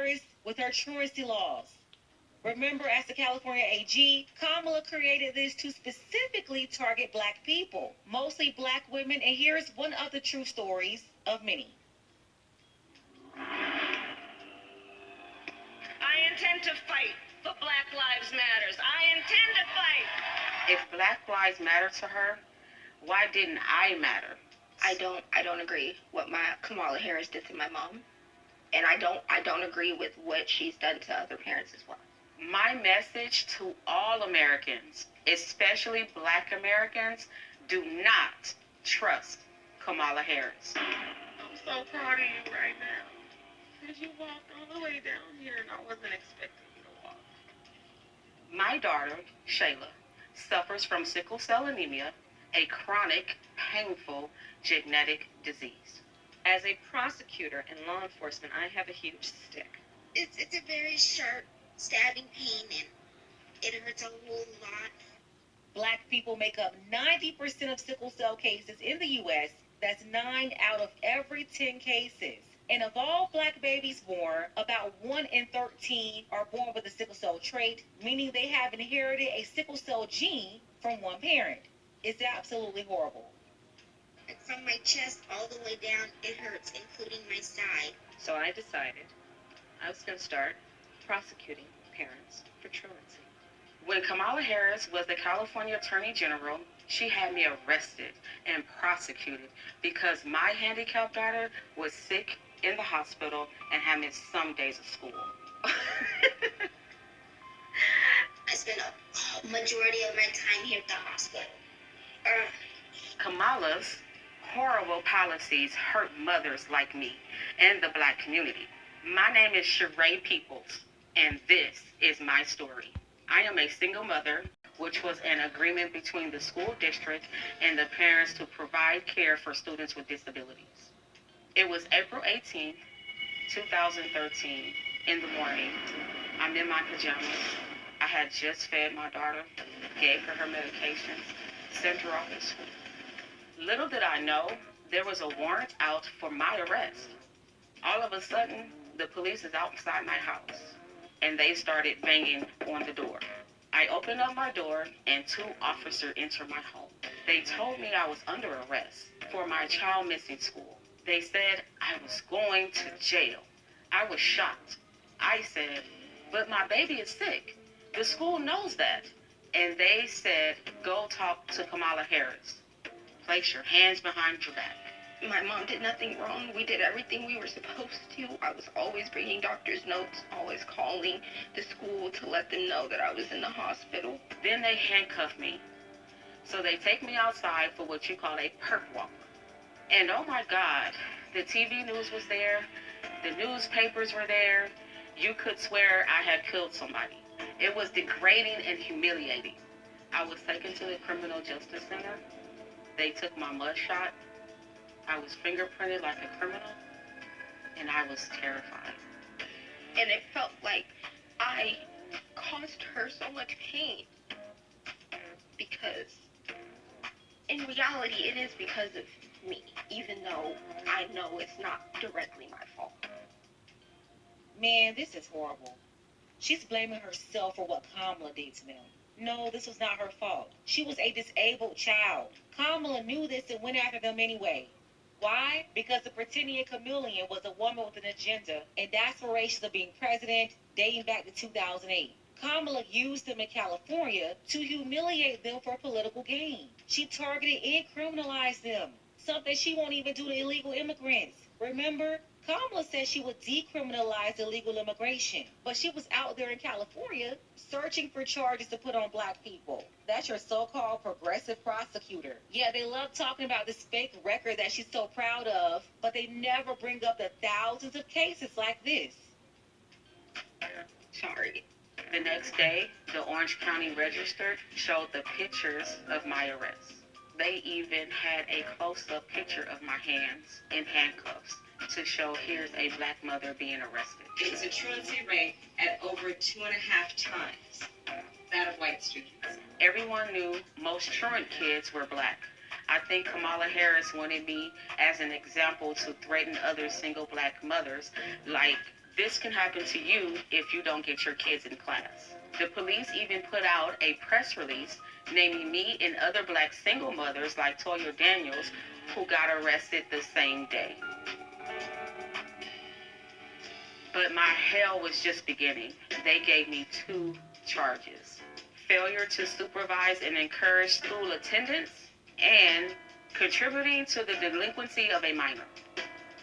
Harris with her truancy laws. Remember, as the California AG, Kamala created this to specifically target black people, mostly black women, and here's one of the true stories of many. I intend to fight for Black Lives Matters. I intend to fight. If Black Lives matter to her, why didn't I matter? I don't agree what Kamala Harris did to my mom, and I don't agree with what she's done to other parents as well. My message to all Americans, especially Black Americans, do not trust Kamala Harris. I'm so proud of you right now. Because you walked all the way down here and I wasn't expecting you to walk. My daughter, Shayla, suffers from sickle cell anemia, a chronic, painful genetic disease. As a prosecutor in law enforcement, I have a huge stick. It's a very sharp stabbing pain and it hurts a whole lot. Black people make up 90% of sickle cell cases in the U.S. That's 9 out of every 10 cases. And of all black babies born, about 1 in 13 are born with a sickle cell trait, meaning they have inherited a sickle cell gene from one parent. It's absolutely horrible. From my chest all the way down, it hurts, including my side. So I decided I was going to start prosecuting parents for truancy. When Kamala Harris was the California Attorney General, she had me arrested and prosecuted because my handicapped daughter was sick in the hospital and had missed some days of school. I spent a majority of my time here at the hospital. Kamala's horrible policies hurt mothers like me and the Black community. My name is Sheree Peoples, and this is my story. I am a single mother, which was an agreement between the school district and the parents to provide care for students with disabilities. It was April 18, 2013, in the morning. I'm in my pajamas. I had just fed my daughter, gave her medications, sent her off to school. Little did I know, there was a warrant out for my arrest. All of a sudden, the police is outside my house, and they started banging on the door. I opened up my door, and 2 officers entered my home. They told me I was under arrest for my child missing school. They said I was going to jail. I was shocked. I said, but my baby is sick. The school knows that. And they said, go talk to Kamala Harris. Place your hands behind your back. My mom did nothing wrong. We did everything we were supposed to. I was always bringing doctor's notes, always calling the school to let them know that I was in the hospital. Then they handcuff me. So they take me outside for what you call a perk walk. And oh my God, the TV news was there. The newspapers were there. You could swear I had killed somebody. It was degrading and humiliating. I was taken to the Criminal Justice Center. They took my mud shot. I was fingerprinted like a criminal, and I was terrified. And it felt like I caused her so much pain. Because in reality, it is because of me, even though I know it's not directly my fault. Man, this is horrible. She's blaming herself for what Kamala did to them. No, this was not her fault. She was a disabled child. Kamala knew this and went after them anyway. Why? Because the pretending chameleon was a woman with an agenda and aspirations of being president dating back to 2008. Kamala used them in California to humiliate them for political gain. She targeted and criminalized them, something she won't even do to illegal immigrants. Remember? Kamala said she would decriminalize illegal immigration, but she was out there in California searching for charges to put on black people. That's your so-called progressive prosecutor. Yeah, they love talking about this fake record that she's so proud of, but they never bring up the thousands of cases like this. Sorry. The next day, the Orange County Register showed the pictures of my arrest. They even had a close-up picture of my hands in handcuffs to show here's a black mother being arrested. It's a truancy rate at over 2.5 times that of white students. Everyone knew most truant kids were black. I think Kamala Harris wanted me as an example to threaten other single black mothers like This can happen to you if you don't get your kids in class. The police even put out a press release naming me and other black single mothers like Toya Daniels who got arrested the same day. But my hell was just beginning. They gave me 2 charges: failure to supervise and encourage school attendance, and contributing to the delinquency of a minor.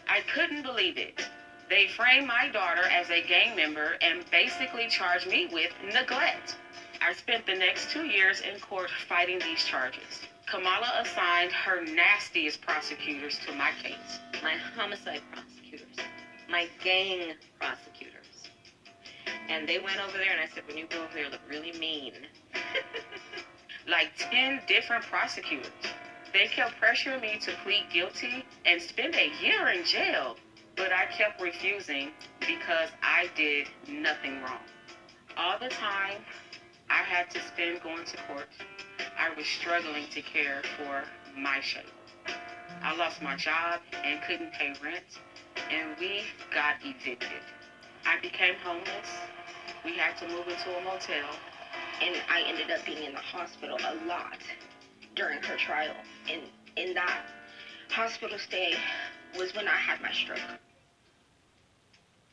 I couldn't believe it. They framed my daughter as a gang member and basically charged me with neglect. I spent the next 2 years in court fighting these charges. Kamala assigned her nastiest prosecutors to my case. My homicide prosecutors, my gang prosecutors. And they went over there and I said, when you go over there, look really mean. Like 10 different prosecutors. They kept pressuring me to plead guilty and spend a year in jail, but I kept refusing because I did nothing wrong. All the time I had to spend going to court, I was struggling to care for my shape. I lost my job and couldn't pay rent, and we got evicted. I became homeless. We had to move into a motel. And I ended up being in the hospital a lot during her trial. And in that hospital stay was when I had my stroke.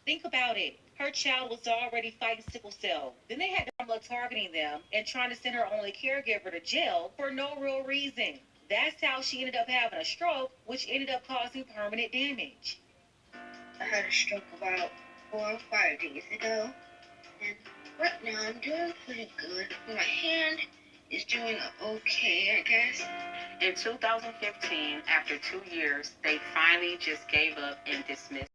Think about it. Her child was already fighting sickle cell. Then they had Kamala targeting them and trying to send her only caregiver to jail for no real reason. That's how she ended up having a stroke, which ended up causing permanent damage. I had a stroke about 4 or 5 days ago, and right now I'm doing pretty good. My hand is doing okay, I guess. In 2015, after 2 years, they finally just gave up and dismissed